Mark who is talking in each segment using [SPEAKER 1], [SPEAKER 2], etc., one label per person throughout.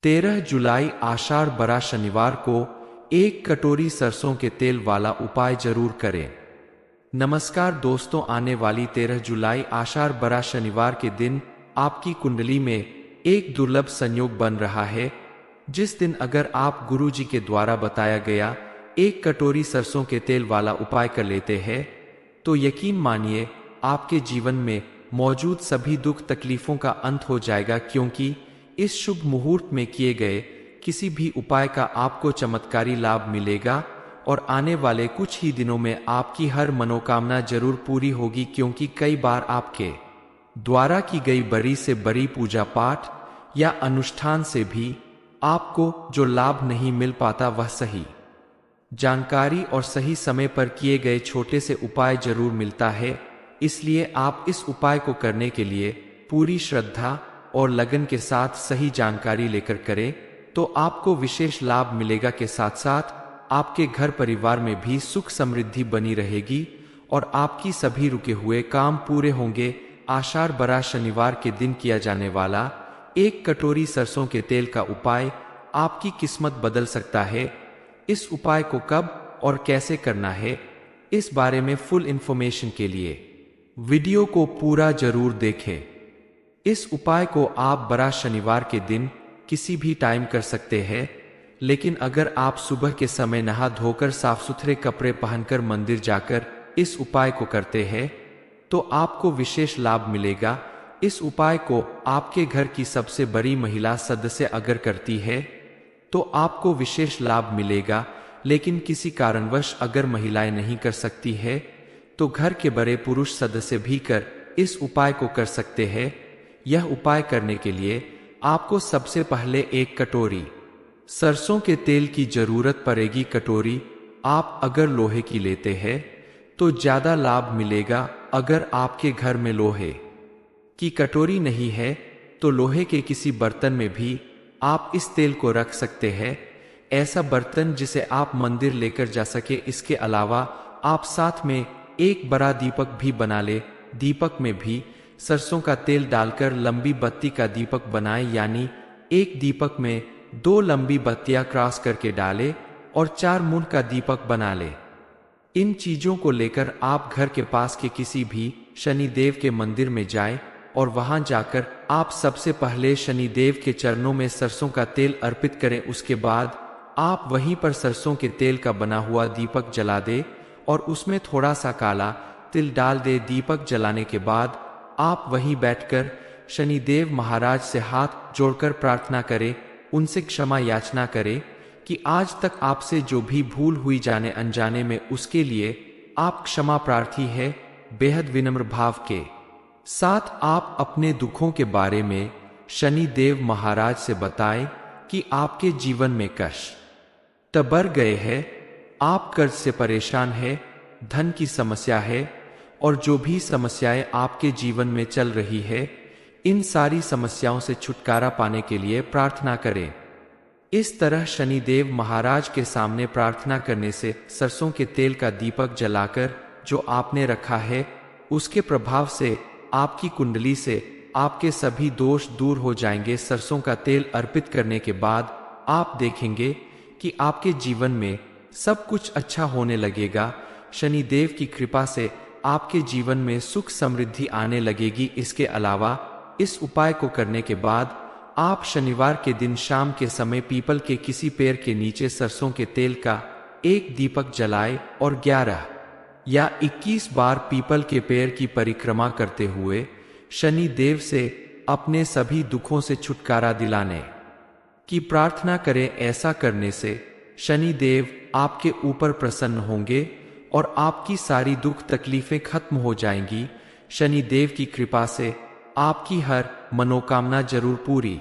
[SPEAKER 1] 13 जुलाई आषाढ़ बड़ा शनिवार को 1 कटोरी सरसों के तेल वाला उपाय जरूर करें। नमस्कार दोस्तों, आने वाली 13 जुलाई आषाढ़ बड़ा शनिवार के दिन आपकी कुंडली में एक दुर्लभ संयोग बन रहा है, जिस दिन अगर आप गुरुजी के द्वारा बताया गया 1 कटोरी सरसों के तेल वाला उपाय कर लेते हैं तो यकीन मानिए आपके जीवन में मौजूद सभी दुख तकलीफों का अंत हो जाएगा, क्योंकि इस शुभ मुहूर्त में किए गए किसी भी उपाय का आपको चमत्कारी लाभ मिलेगा और आने वाले कुछ ही दिनों में आपकी हर मनोकामना जरूर पूरी होगी, क्योंकि कई बार आपके द्वारा की गई बड़ी से बड़ी पूजा पाठ या अनुष्ठान से भी आपको जो लाभ नहीं मिल पाता वह सही जानकारी और सही समय पर किए गए छोटे से उपाय जरूर मिलता है। इसलिए आप इस उपाय को करने के लिए पूरी श्रद्धा और लगन के साथ सही जानकारी लेकर करें तो आपको विशेष लाभ मिलेगा के साथ साथ आपके घर परिवार में भी सुख समृद्धि बनी रहेगी और आपकी सभी रुके हुए काम पूरे होंगे। आषाढ़ बड़ा शनिवार के दिन किया जाने वाला 1 कटोरी सरसों के तेल का उपाय आपकी किस्मत बदल सकता है। इस उपाय को कब और कैसे करना है, इस बारे में फुल इंफॉर्मेशन के लिए वीडियो को पूरा जरूर देखें। इस उपाय को आप बड़ा शनिवार के दिन किसी भी टाइम कर सकते हैं, लेकिन अगर आप सुबह के समय नहा धोकर साफ सुथरे कपड़े पहनकर मंदिर जाकर इस उपाय को करते हैं तो आपको विशेष लाभ मिलेगा। इस उपाय को आपके घर की सबसे बड़ी महिला सदस्य अगर करती है तो आपको विशेष लाभ मिलेगा, लेकिन किसी कारणवश अगर महिलाएं नहीं कर सकती है तो घर के बड़े पुरुष सदस्य भी कर इस उपाय को कर सकते हैं। यह उपाय करने के लिए आपको सबसे पहले 1 कटोरी सरसों के तेल की जरूरत पड़ेगी। कटोरी आप अगर लोहे की लेते हैं तो ज्यादा लाभ मिलेगा। अगर आपके घर में लोहे की कटोरी नहीं है तो लोहे के किसी बर्तन में भी आप इस तेल को रख सकते हैं, ऐसा बर्तन जिसे आप मंदिर लेकर जा सके। इसके अलावा आप साथ में एक बड़ा दीपक भी बना ले। दीपक में भी सरसों का तेल डालकर लंबी बत्ती का दीपक बनाए, यानी एक दीपक में 2 लंबी बत्तियां क्रॉस करके डाले और 4 मुंह का दीपक बना ले। इन चीजों को लेकर आप घर के पास के किसी भी शनि देव के मंदिर में जाएं और वहां जाकर आप सबसे पहले शनि देव के चरणों में सरसों का तेल अर्पित करें। उसके बाद आप वहीं पर सरसों के तेल का बना हुआ दीपक जला दे और उसमें थोड़ा सा काला तिल डाल दे। दीपक जलाने के बाद आप वहीं बैठकर शनिदेव महाराज से हाथ जोड़कर प्रार्थना करें, उनसे क्षमा याचना करें कि आज तक आपसे जो भी भूल हुई जाने अनजाने में उसके लिए आप क्षमा प्रार्थी है। बेहद विनम्र भाव के साथ आप अपने दुखों के बारे में शनि देव महाराज से बताएं कि आपके जीवन में कष्ट बढ़ गए हैं, आप कर्ज से परेशान हैं, धन की समस्या है और जो भी समस्याएं आपके जीवन में चल रही है, इन सारी समस्याओं से छुटकारा पाने के लिए प्रार्थना करें। इस तरह शनिदेव महाराज के सामने प्रार्थना करने से सरसों के तेल का दीपक जलाकर जो आपने रखा है उसके प्रभाव से आपकी कुंडली से आपके सभी दोष दूर हो जाएंगे। सरसों का तेल अर्पित करने के बाद आप देखेंगे कि आपके जीवन में सब कुछ अच्छा होने लगेगा। शनिदेव की कृपा से आपके जीवन में सुख समृद्धि आने लगेगी। इसके अलावा इस उपाय को करने के बाद आप शनिवार के दिन शाम के समय पीपल के किसी पेड़ के नीचे सरसों के तेल का 1 दीपक जलाए और 11 या 21 बार पीपल के पेड़ की परिक्रमा करते हुए शनि देव से अपने सभी दुखों से छुटकारा दिलाने की प्रार्थना करें। ऐसा करने से शनि देव आपके ऊपर प्रसन्न होंगे और आपकी सारी दुख तकलीफें खत्म हो जाएंगी। शनि देव की कृपा से आपकी हर मनोकामना जरूर पूरी।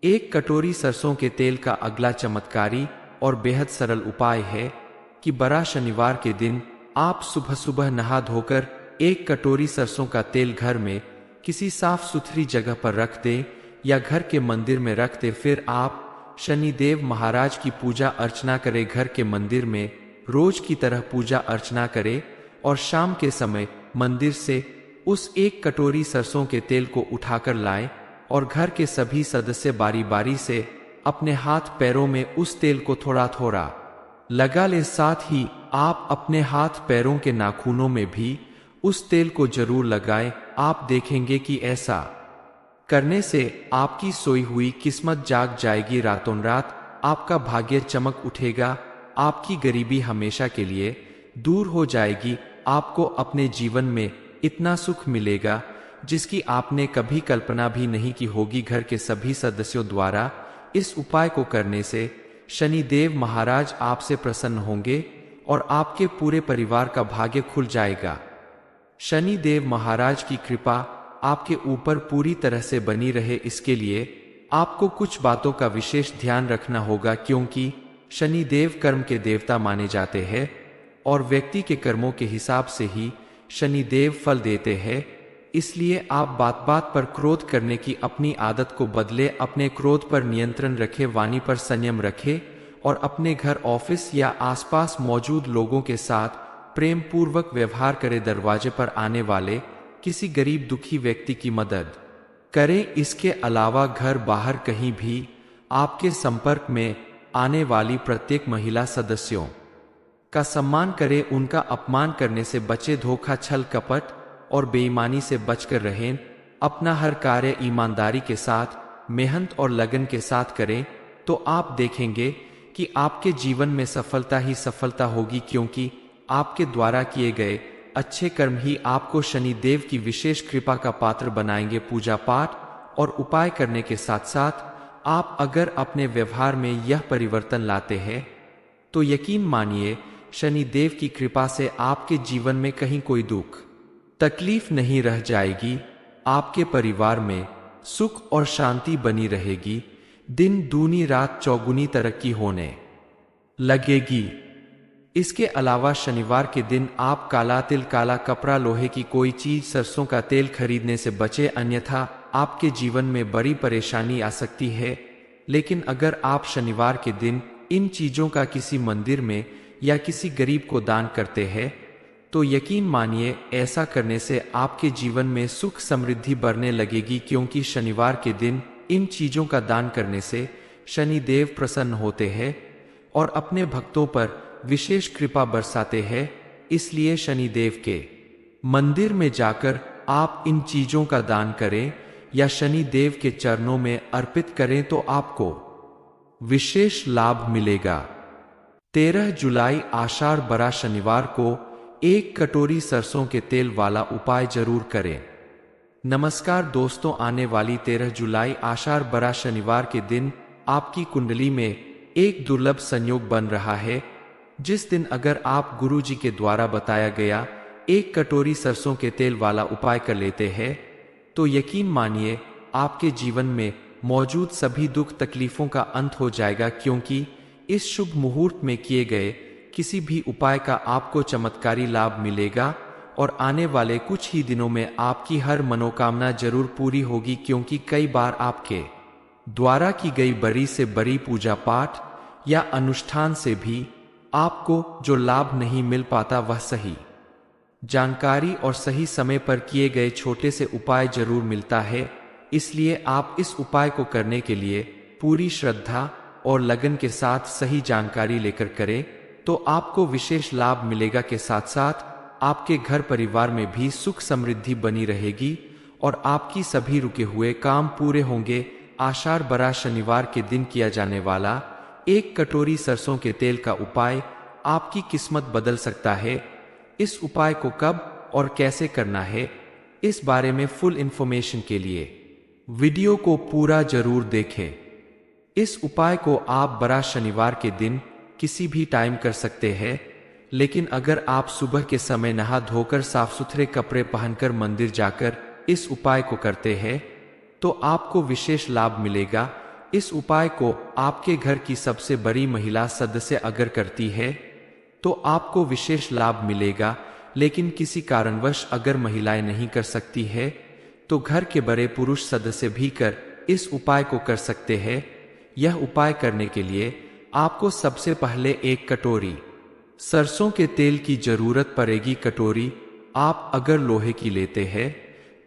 [SPEAKER 1] 1 कटोरी सरसों के तेल का अगला चमत्कारी और बेहद सरल उपाय है कि बड़ा शनिवार के दिन आप सुबह सुबह नहा धोकर 1 कटोरी सरसों का तेल घर में किसी साफ सुथरी जगह पर रख दें या घर के मंदिर में रख दें। फिर आप शनिदेव महाराज की पूजा अर्चना करें। घर के मंदिर में रोज की तरह पूजा अर्चना करें और शाम के समय मंदिर से उस 1 कटोरी सरसों के तेल को उठाकर लाएं और घर के सभी सदस्य बारी बारी से अपने हाथ पैरों में उस तेल को थोड़ा थोड़ा लगा ले। साथ ही आप अपने हाथ पैरों के नाखूनों में भी उस तेल को जरूर लगाएं। आप देखेंगे कि ऐसा करने से आपकी सोई हुई किस्मत जाग जाएगी। रातों रात आपका भाग्य चमक उठेगा, आपकी गरीबी हमेशा के लिए दूर हो जाएगी। आपको अपने जीवन में इतना सुख मिलेगा जिसकी आपने कभी कल्पना भी नहीं की होगी। घर के सभी सदस्यों द्वारा इस उपाय को करने से शनिदेव महाराज आपसे प्रसन्न होंगे और आपके पूरे परिवार का भाग्य खुल जाएगा। शनिदेव महाराज की कृपा आपके ऊपर पूरी तरह से बनी रहे, इसके लिए आपको कुछ बातों का विशेष ध्यान रखना होगा, क्योंकि शनिदेव कर्म के देवता माने जाते हैं और व्यक्ति के कर्मों के हिसाब से ही शनिदेव फल देते हैं। इसलिए आप बात बात पर क्रोध करने की अपनी आदत को बदले, अपने क्रोध पर नियंत्रण रखें, वाणी पर संयम रखें और अपने घर, ऑफिस या आसपास मौजूद लोगों के साथ प्रेम पूर्वक व्यवहार करें। दरवाजे पर आने वाले किसी गरीब दुखी व्यक्ति की मदद करें। इसके अलावा घर बाहर कहीं भी आपके संपर्क में आने वाली प्रत्येक महिला सदस्यों का सम्मान करें, उनका अपमान करने से बचे। धोखा, छल कपट और बेईमानी से बचकर रहें। अपना हर कार्य ईमानदारी के साथ, मेहनत और लगन के साथ करें तो आप देखेंगे कि आपके जीवन में सफलता ही सफलता होगी, क्योंकि आपके द्वारा किए गए अच्छे कर्म ही आपको शनिदेव की विशेष कृपा का पात्र बनाएंगे। पूजा पाठ और उपाय करने के साथ साथ आप अगर अपने व्यवहार में यह परिवर्तन लाते हैं तो यकीन मानिए शनिदेव की कृपा से आपके जीवन में कहीं कोई दुख तकलीफ नहीं रह जाएगी। आपके परिवार में सुख और शांति बनी रहेगी। दिन दूनी रात चौगुनी तरक्की होने लगेगी। इसके अलावा शनिवार के दिन आप काला तिल, काला कपड़ा, लोहे की कोई चीज, सरसों का तेल खरीदने से बचे, अन्यथा आपके जीवन में बड़ी परेशानी आ सकती है। लेकिन अगर आप शनिवार के दिन इन चीजों का किसी मंदिर में या किसी गरीब को दान करते हैं तो यकीन मानिए ऐसा करने से आपके जीवन में सुख समृद्धि बढ़ने लगेगी, क्योंकि शनिवार के दिन इन चीजों का दान करने से शनिदेव प्रसन्न होते हैं और अपने भक्तों पर विशेष कृपा बरसाते हैं। इसलिए शनिदेव के मंदिर में जाकर आप इन चीजों का दान करें या शनिदेव के चरणों में अर्पित करें तो आपको विशेष लाभ मिलेगा। 13 जुलाई आषाढ़ बरा शनिवार को 1 कटोरी सरसों के तेल वाला उपाय जरूर करें। नमस्कार दोस्तों, आने वाली 13 जुलाई आषाढ़ बरा शनिवार के दिन आपकी कुंडली में एक दुर्लभ संयोग बन रहा है, जिस दिन अगर आप गुरु जी के द्वारा बताया गया 1 कटोरी सरसों के तेल वाला उपाय कर लेते हैं तो यकीन मानिए आपके जीवन में मौजूद सभी दुख तकलीफों का अंत हो जाएगा, क्योंकि इस शुभ मुहूर्त में किए गए किसी भी उपाय का आपको चमत्कारी लाभ मिलेगा और आने वाले कुछ ही दिनों में आपकी हर मनोकामना जरूर पूरी होगी। क्योंकि कई बार आपके द्वारा की गई बड़ी से बड़ी पूजा पाठ या अनुष्ठान से भी आपको जो लाभ नहीं मिल पाता, वह सही जानकारी और सही समय पर किए गए छोटे से उपाय जरूर मिलता है। इसलिए आप इस उपाय को करने के लिए पूरी श्रद्धा और लगन के साथ सही जानकारी लेकर करें तो आपको विशेष लाभ मिलेगा। के साथ साथ आपके घर परिवार में भी सुख समृद्धि बनी रहेगी और आपकी सभी रुके हुए काम पूरे होंगे। आषाढ़ बरा शनिवार के दिन किया जाने वाला 1 कटोरी सरसों के तेल का उपाय आपकी किस्मत बदल सकता है। इस उपाय को कब और कैसे करना है, इस बारे में फुल इंफॉर्मेशन के लिए वीडियो को पूरा जरूर देखें। इस उपाय को आप बरा शनिवार के दिन किसी भी टाइम कर सकते हैं, लेकिन अगर आप सुबह के समय नहा धोकर साफ सुथरे कपड़े पहनकर मंदिर जाकर इस उपाय को करते हैं तो आपको विशेष लाभ मिलेगा। इस उपाय को आपके घर की सबसे बड़ी महिला सदस्य अगर करती है तो आपको विशेष लाभ मिलेगा, लेकिन किसी कारणवश अगर महिलाएं नहीं कर सकती है तो घर के बड़े पुरुष सदस्य भी कर इस उपाय को कर सकते हैं। यह उपाय करने के लिए आपको सबसे पहले 1 कटोरी सरसों के तेल की जरूरत पड़ेगी। कटोरी आप अगर लोहे की लेते हैं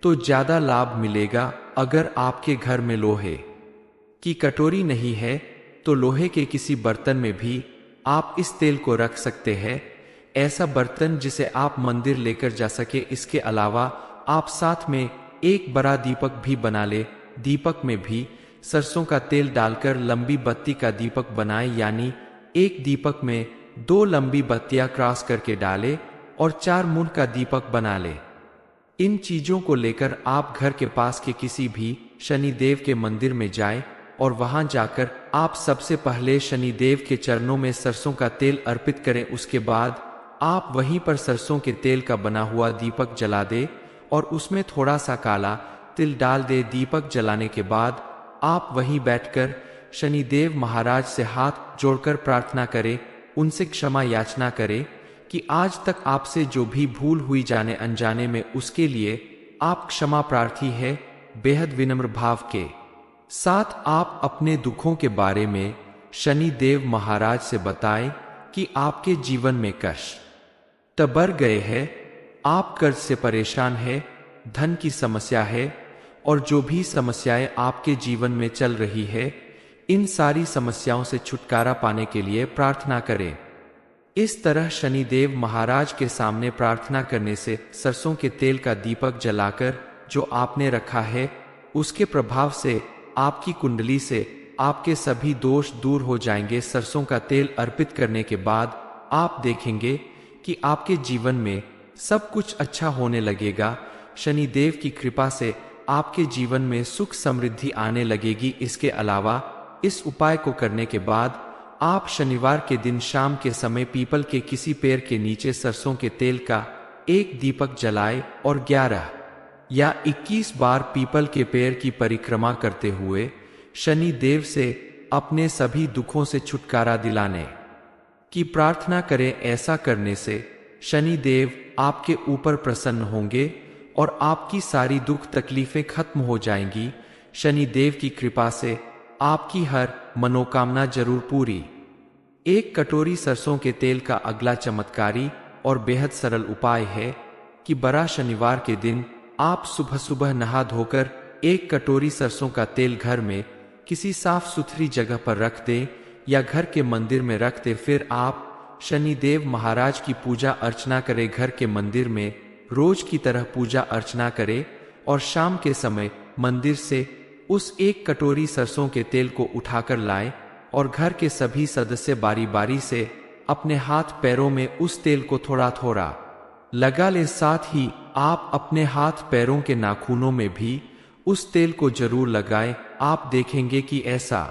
[SPEAKER 1] तो ज्यादा लाभ मिलेगा। अगर आपके घर में लोहे की कटोरी नहीं है तो लोहे के किसी बर्तन में भी आप इस तेल को रख सकते हैं। ऐसा बर्तन जिसे आप मंदिर लेकर जा सके। इसके अलावा आप साथ में एक बड़ा दीपक भी बना ले। दीपक में भी सरसों का तेल डालकर लंबी बत्ती का दीपक बनाए, यानी एक दीपक में 2 लंबी बत्तियां क्रॉस करके डाले और 4 मुंड का दीपक बना ले। इन चीजों को लेकर आप घर के पास के किसी भी शनिदेव के मंदिर में जाएं और वहां जाकर आप सबसे पहले शनिदेव के चरणों में सरसों का तेल अर्पित करें। उसके बाद आप वहीं पर सरसों के तेल का बना हुआ दीपक जला दे और उसमें थोड़ा सा काला तिल डाल दे। दीपक जलाने के बाद आप वहीं बैठकर शनिदेव महाराज से हाथ जोड़कर प्रार्थना करें, उनसे क्षमा याचना करें कि आज तक आपसे जो भी भूल हुई जाने अनजाने में, उसके लिए आप क्षमा प्रार्थी है। बेहद विनम्र भाव के साथ आप अपने दुखों के बारे में शनिदेव महाराज से बताएं कि आपके जीवन में कष्ट बढ़ गए हैं, आप कर्ज से परेशान हैं, धन की समस्या है और जो भी समस्याएं आपके जीवन में चल रही है, इन सारी समस्याओं से छुटकारा पाने के लिए प्रार्थना करें। इस तरह शनिदेव महाराज के सामने प्रार्थना करने से सरसों के तेल का दीपक जलाकर जो आपने रखा है, उसके प्रभाव से आपकी कुंडली से आपके सभी दोष दूर हो जाएंगे। सरसों का तेल अर्पित करने के बाद आप देखेंगे कि आपके जीवन में सब कुछ अच्छा होने लगेगा। शनिदेव की कृपा से आपके जीवन में सुख समृद्धि आने लगेगी। इसके अलावा इस उपाय को करने के बाद आप शनिवार के दिन शाम के समय पीपल के किसी पेड़ के नीचे सरसों के तेल का एक दीपक जलाए और 11 या 21 बार पीपल के पेड़ की परिक्रमा करते हुए शनि देव से अपने सभी दुखों से छुटकारा दिलाने की प्रार्थना करें। ऐसा करने से शनि देव आपके ऊपर प्रसन्न होंगे और आपकी सारी दुख तकलीफें खत्म हो जाएंगी। शनि देव की कृपा से आपकी हर मनोकामना जरूर पूरी। एक कटोरी सरसों के तेल का अगला चमत्कारी और बेहद सरल उपाय है कि बड़ा शनिवार के दिन आप सुबह सुबह नहा धोकर एक कटोरी सरसों का तेल घर में किसी साफ सुथरी जगह पर रख दें या घर के मंदिर में रख दें। फिर आप शनिदेव महाराज की पूजा अर्चना करें। घर के मंदिर में रोज की तरह पूजा अर्चना करें और शाम के समय मंदिर से उस एक कटोरी सरसों के तेल को उठाकर लाएं और घर के सभी सदस्य बारी बारी से अपने हाथ पैरों में उस तेल को थोड़ा थोड़ा लगा ले। साथ ही आप अपने हाथ पैरों के नाखूनों में भी उस तेल को जरूर लगाएं। आप देखेंगे कि ऐसा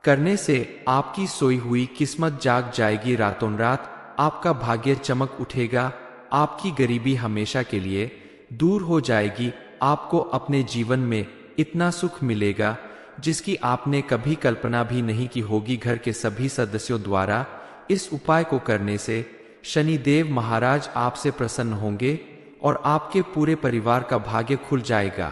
[SPEAKER 1] करने से आपकी सोई हुई किस्मत जाग जाएगी। रातों रात आपका भाग्य चमक उठेगा, आपकी गरीबी हमेशा के लिए दूर हो जाएगी। आपको अपने जीवन में इतना सुख मिलेगा जिसकी आपने कभी कल्पना भी नहीं की होगी। घर के सभी सदस्यों द्वारा इस उपाय को करने से शनिदेव महाराज आपसे प्रसन्न होंगे और आपके पूरे परिवार का भाग्य खुल जाएगा।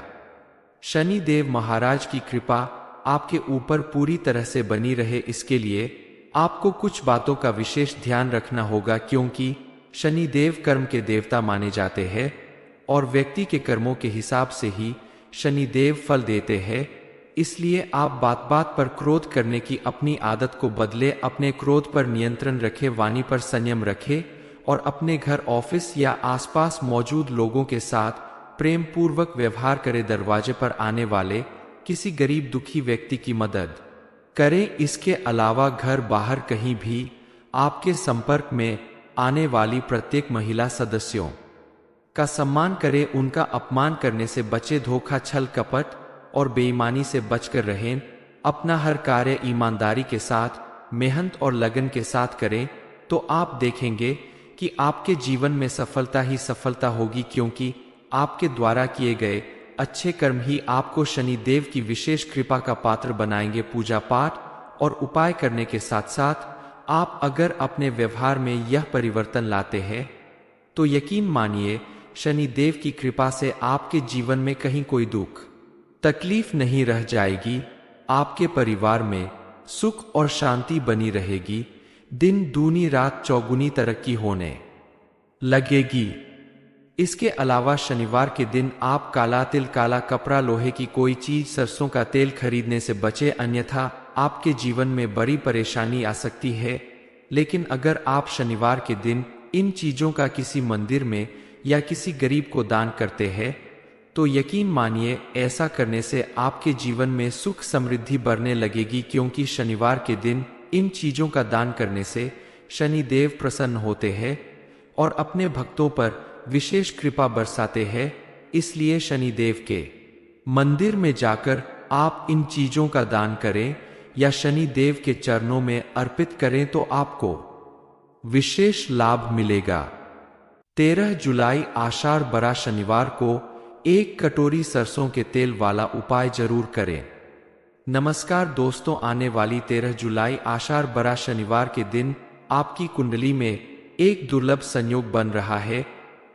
[SPEAKER 1] शनिदेव महाराज की कृपा आपके ऊपर पूरी तरह से बनी रहे, इसके लिए आपको कुछ बातों का विशेष ध्यान रखना होगा, क्योंकि शनिदेव कर्म के देवता माने जाते हैं और व्यक्ति के कर्मों के हिसाब से ही शनिदेव फल देते हैं। इसलिए आप बात बात पर क्रोध करने की अपनी आदत को बदले, अपने क्रोध पर नियंत्रण रखें, वाणी पर संयम रखें और अपने घर, ऑफिस या आसपास मौजूद लोगों के साथ प्रेम पूर्वक व्यवहार करें। दरवाजे पर आने वाले किसी गरीब दुखी व्यक्ति की मदद करें। इसके अलावा घर बाहर कहीं भी आपके संपर्क में आने वाली प्रत्येक महिला सदस्यों का सम्मान करें, उनका अपमान करने से बचे। धोखा, छल कपट और बेईमानी से बचकर रहें। अपना हर कार्य ईमानदारी के साथ, मेहनत और लगन के साथ करें तो आप देखेंगे कि आपके जीवन में सफलता ही सफलता होगी, क्योंकि आपके द्वारा किए गए अच्छे कर्म ही आपको शनिदेव की विशेष कृपा का पात्र बनाएंगे। पूजा पाठ और उपाय करने के साथ साथ आप अगर अपने व्यवहार में यह परिवर्तन लाते हैं तो यकीन मानिए शनिदेव की कृपा से आपके जीवन में कहीं कोई दुख तकलीफ नहीं रह जाएगी। आपके परिवार में सुख और शांति बनी रहेगी। दिन दूनी रात चौगुनी तरक्की होने लगेगी। इसके अलावा शनिवार के दिन आप काला तिल, काला कपड़ा, लोहे की कोई चीज, सरसों का तेल खरीदने से बचे, अन्यथा आपके जीवन में बड़ी परेशानी आ सकती है। लेकिन अगर आप शनिवार के दिन इन चीजों का किसी मंदिर में या किसी गरीब को दान करते हैं तो यकीन मानिए ऐसा करने से आपके जीवन में सुख समृद्धि बढ़ने लगेगी, क्योंकि शनिवार के दिन इन चीजों का दान करने से शनि देव प्रसन्न होते हैं और अपने भक्तों पर विशेष कृपा बरसाते हैं। इसलिए शनि देव के मंदिर में जाकर आप इन चीजों का दान करें या शनि देव के चरणों में अर्पित करें तो आपको विशेष लाभ मिलेगा। 13 जुलाई आषाढ़ बरा शनिवार को 1 कटोरी सरसों के तेल वाला उपाय जरूर करें। नमस्कार दोस्तों, आने वाली 13 जुलाई आषाढ़ बरा शनिवार के दिन आपकी कुंडली में एक दुर्लभ संयोग बन रहा है,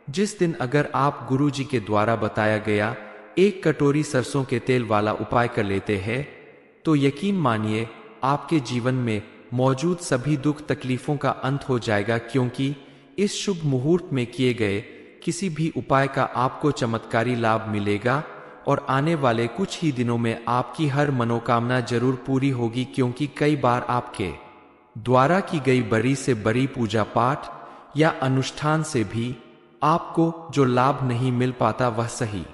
[SPEAKER 1] जिस दिन अगर आप गुरुजी के द्वारा बताया गया 1 कटोरी सरसों के तेल वाला उपाय कर लेते हैं तो यकीन मानिए आपके जीवन में मौजूद सभी दुख तकलीफों का अंत हो जाएगा, क्योंकि इस शुभ मुहूर्त में किए गए किसी भी उपाय का आपको चमत्कारी लाभ मिलेगा और आने वाले कुछ ही दिनों में आपकी हर मनोकामना जरूर पूरी होगी। क्योंकि कई बार आपके द्वारा की गई बड़ी से बड़ी पूजा पाठ या अनुष्ठान से भी आपको जो लाभ नहीं मिल पाता वह सही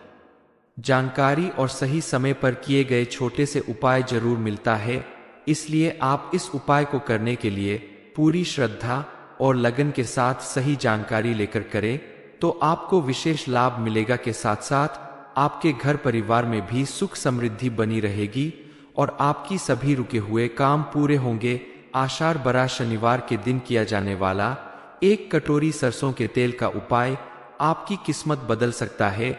[SPEAKER 1] जानकारी और सही समय पर किए गए छोटे से उपाय जरूर मिलता है। इसलिए आप इस उपाय को करने के लिए पूरी श्रद्धा और लगन के साथ सही जानकारी लेकर करें तो आपको विशेष लाभ मिलेगा के साथ साथ आपके घर परिवार में भी सुख समृद्धि बनी रहेगी और आपकी सभी रुके हुए काम पूरे होंगे। आषाढ़ बरा शनिवार के दिन किया जाने वाला 1 कटोरी सरसों के तेल का उपाय आपकी किस्मत बदल सकता है।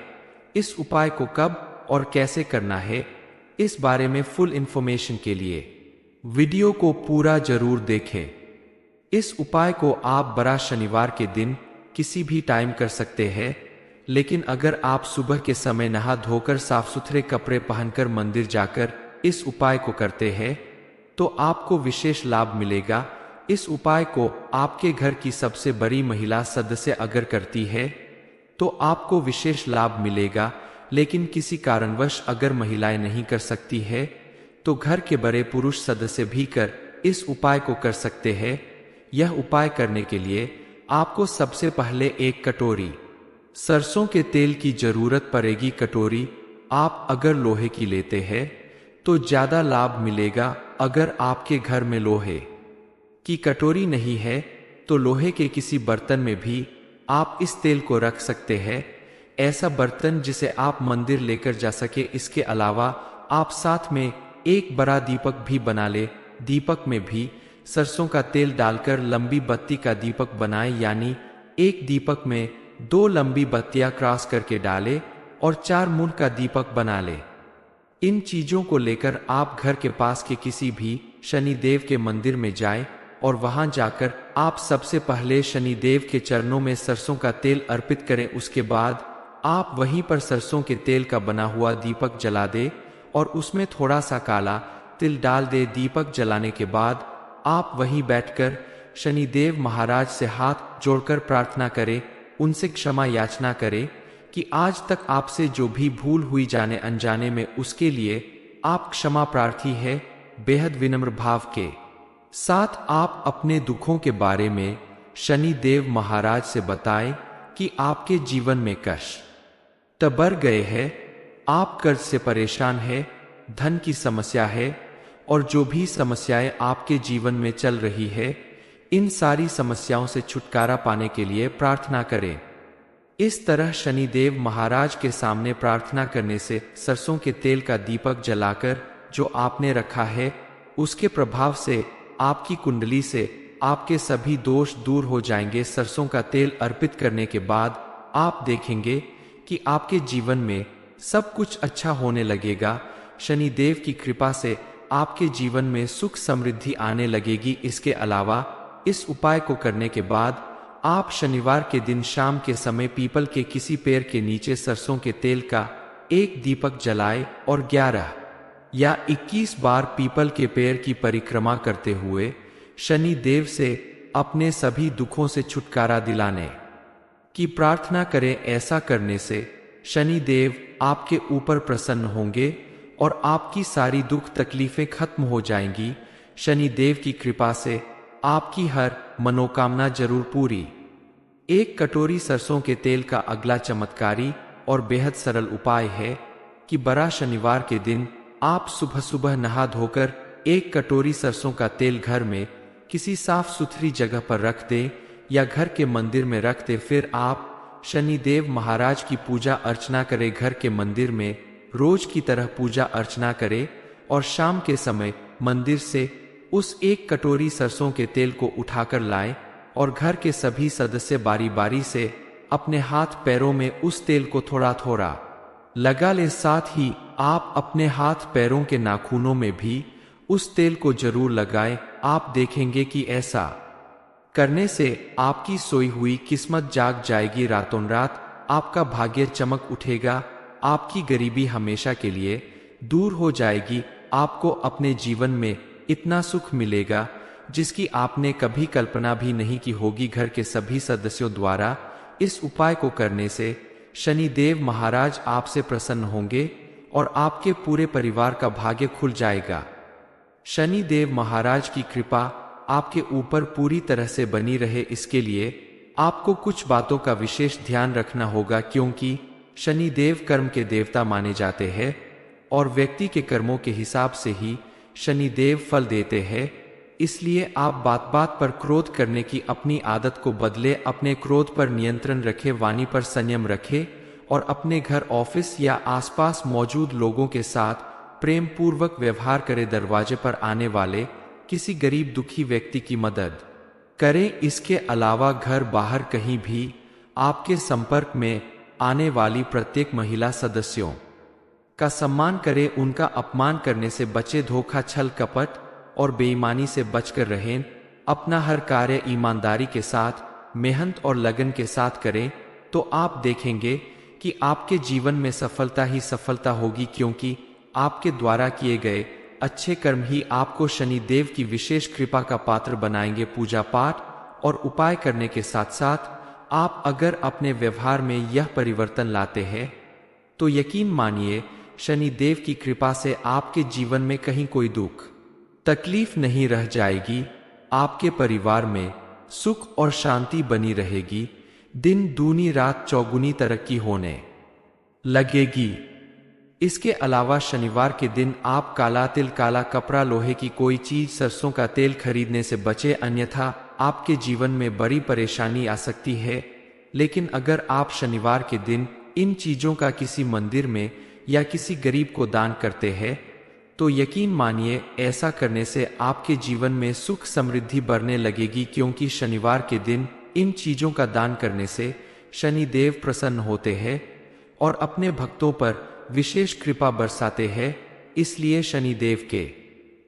[SPEAKER 1] इस उपाय को कब और कैसे करना है, इस बारे में फुल इंफॉर्मेशन के लिए वीडियो को पूरा जरूर देखें। इस उपाय को आप बरा शनिवार के दिन किसी भी टाइम कर सकते हैं, लेकिन अगर आप सुबह के समय नहा धोकर साफ सुथरे कपड़े पहनकर मंदिर जाकर इस उपाय को करते हैं तो आपको विशेष लाभ मिलेगा। इस उपाय को आपके घर की सबसे बड़ी महिला सदस्य अगर करती है तो आपको विशेष लाभ मिलेगा, लेकिन किसी कारणवश अगर महिलाएं नहीं कर सकती है तो घर के बड़े पुरुष सदस्य भी कर इस उपाय को कर सकते हैं। यह उपाय करने के लिए आपको सबसे पहले 1 कटोरी सरसों के तेल की जरूरत पड़ेगी। कटोरी आप अगर लोहे की लेते हैं तो ज्यादा लाभ मिलेगा। अगर आपके घर में लोहे की कटोरी नहीं है तो लोहे के किसी बर्तन में भी आप इस तेल को रख सकते हैं, ऐसा बर्तन जिसे आप मंदिर लेकर जा सके। इसके अलावा आप साथ में एक बड़ा दीपक भी बना ले। दीपक में भी सरसों का तेल डालकर लंबी बत्ती का दीपक बनाए, यानी एक दीपक में 2 लंबी बत्तियां क्रॉस करके डाले और 4 मुंह का दीपक बना ले। इन चीजों को लेकर आप घर के पास के किसी भी शनि देव के मंदिर में जाएं और वहां जाकर आप सबसे पहले शनि देव के चरणों में सरसों का तेल अर्पित करें। उसके बाद आप वहीं पर सरसों के तेल का बना हुआ दीपक जला दे और उसमें थोड़ा सा काला तिल डाल दे। दीपक जलाने के बाद आप वहीं बैठकर शनि देव महाराज से हाथ जोड़कर प्रार्थना करें, उनसे क्षमा याचना करें कि आज तक आपसे जो भी भूल हुई जाने अनजाने में उसके लिए आप क्षमा प्रार्थी है। बेहद विनम्र भाव के साथ आप अपने दुखों के बारे में शनि देव महाराज से बताएं कि आपके जीवन में कष्ट बढ़ गए हैं, आप कर्ज से परेशान हैं, धन की समस्या है और जो भी समस्याएं आपके जीवन में चल रही है, इन सारी समस्याओं से छुटकारा पाने के लिए प्रार्थना करें। इस तरह शनि देव महाराज के सामने प्रार्थना करने से सरसों के तेल का दीपक जलाकर जो आपने रखा है उसके प्रभाव से आपकी कुंडली से आपके सभी दोष दूर हो जाएंगे। सरसों का तेल अर्पित करने के बाद आप देखेंगे कि आपके जीवन में सब कुछ अच्छा होने लगेगा। शनि देव की कृपा से आपके जीवन में सुख समृद्धि आने लगेगी। इसके अलावा इस उपाय को करने के बाद आप शनिवार के दिन शाम के समय पीपल के किसी पेड़ के नीचे सरसों के तेल का एक दीपक जलाए और 11 या 21 बार पीपल के पेड़ की परिक्रमा करते हुए शनि देव से अपने सभी दुखों से छुटकारा दिलाने की प्रार्थना करें। ऐसा करने से शनि देव आपके ऊपर प्रसन्न होंगे और आपकी सारी दुख तकलीफें खत्म हो जाएंगी। शनि देव की कृपा से आपकी हर मनोकामना जरूर पूरी। एक कटोरी सरसों के तेल का अगला चमत्कारी और बेहद सरल उपाय है कि बड़ा शनिवार के दिन आप सुबह सुबह नहा धोकर एक कटोरी सरसों का तेल घर में किसी साफ सुथरी जगह पर रख दें या घर के मंदिर में रख दें। फिर आप शनिदेव महाराज की पूजा अर्चना करें। घर के मंदिर में रोज की तरह पूजा अर्चना करें और शाम के समय मंदिर से उस एक कटोरी सरसों के तेल को उठाकर लाएं और घर के सभी सदस्य बारी बारी से अपने हाथ पैरों में उस तेल को थोड़ा थोड़ा लगा ले। साथ ही आप अपने हाथ पैरों के नाखूनों में भी उस तेल को जरूर लगाएं। आप देखेंगे कि ऐसा करने से आपकी सोई हुई किस्मत जाग जाएगी। रातों रात आपका भाग्य चमक उठेगा। आपकी गरीबी हमेशा के लिए दूर हो जाएगी। आपको अपने जीवन में इतना सुख मिलेगा जिसकी आपने कभी कल्पना भी नहीं की होगी। घर के सभी सदस्यों द्वारा इस उपाय को करने से शनिदेव महाराज आपसे प्रसन्न होंगे और आपके पूरे परिवार का भाग्य खुल जाएगा। शनिदेव महाराज की कृपा आपके ऊपर पूरी तरह से बनी रहे, इसके लिए आपको कुछ बातों का विशेष ध्यान रखना होगा, क्योंकि शनिदेव कर्म के देवता माने जाते हैं और व्यक्ति के कर्मों के हिसाब से ही शनिदेव फल देते हैं। इसलिए आप बात बात पर क्रोध करने की अपनी आदत को बदले, अपने क्रोध पर नियंत्रण रखें, वाणी पर संयम रखें और अपने घर, ऑफिस या आसपास मौजूद लोगों के साथ प्रेम पूर्वक व्यवहार करें। दरवाजे पर आने वाले किसी गरीब दुखी व्यक्ति की मदद करें। इसके अलावा घर बाहर कहीं भी आपके संपर्क में आने वाली प्रत्येक महिला सदस्यों का सम्मान करें, उनका अपमान करने से बचे। धोखा, छल कपट और बेईमानी से बचकर रहें। अपना हर कार्य ईमानदारी के साथ, मेहनत और लगन के साथ करें तो आप देखेंगे कि आपके जीवन में सफलता ही सफलता होगी, क्योंकि आपके द्वारा किए गए अच्छे कर्म ही आपको शनिदेव की विशेष कृपा का पात्र बनाएंगे। पूजा पाठ और उपाय करने के साथ साथ आप अगर अपने व्यवहार में यह परिवर्तन लाते हैं तो यकीन मानिए शनिदेव की कृपा से आपके जीवन में कहीं कोई दुख तकलीफ नहीं रह जाएगी। आपके परिवार में सुख और शांति बनी रहेगी। दिन दूनी रात चौगुनी तरक्की होने लगेगी। इसके अलावा शनिवार के दिन आप काला तिल, काला कपड़ा, लोहे की कोई चीज, सरसों का तेल खरीदने से बचे, अन्यथा आपके जीवन में बड़ी परेशानी आ सकती है। लेकिन अगर आप शनिवार के दिन इन चीजों का किसी मंदिर में या किसी गरीब को दान करते हैं तो यकीन मानिए ऐसा करने से आपके जीवन में सुख समृद्धि बढ़ने लगेगी, क्योंकि शनिवार के दिन इन चीजों का दान करने से शनिदेव प्रसन्न होते हैं और अपने भक्तों पर विशेष कृपा बरसाते हैं। इसलिए शनिदेव के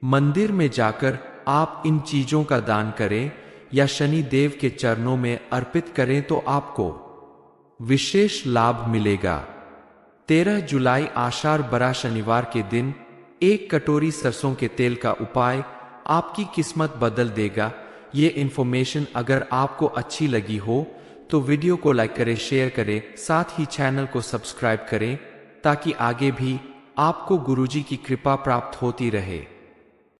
[SPEAKER 1] मंदिर में जाकर आप इन चीजों का दान करें या शनिदेव के चरणों में अर्पित करें तो आपको विशेष लाभ मिलेगा। 13 जुलाई आषाढ़ बड़ा शनिवार के दिन एक कटोरी सरसों के तेल का उपाय आपकी किस्मत बदल देगा। ये इन्फॉर्मेशन अगर आपको अच्छी लगी हो तो वीडियो को लाइक करें, शेयर करें, साथ ही चैनल को सब्सक्राइब करें ताकि आगे भी आपको गुरुजी की कृपा प्राप्त होती रहे।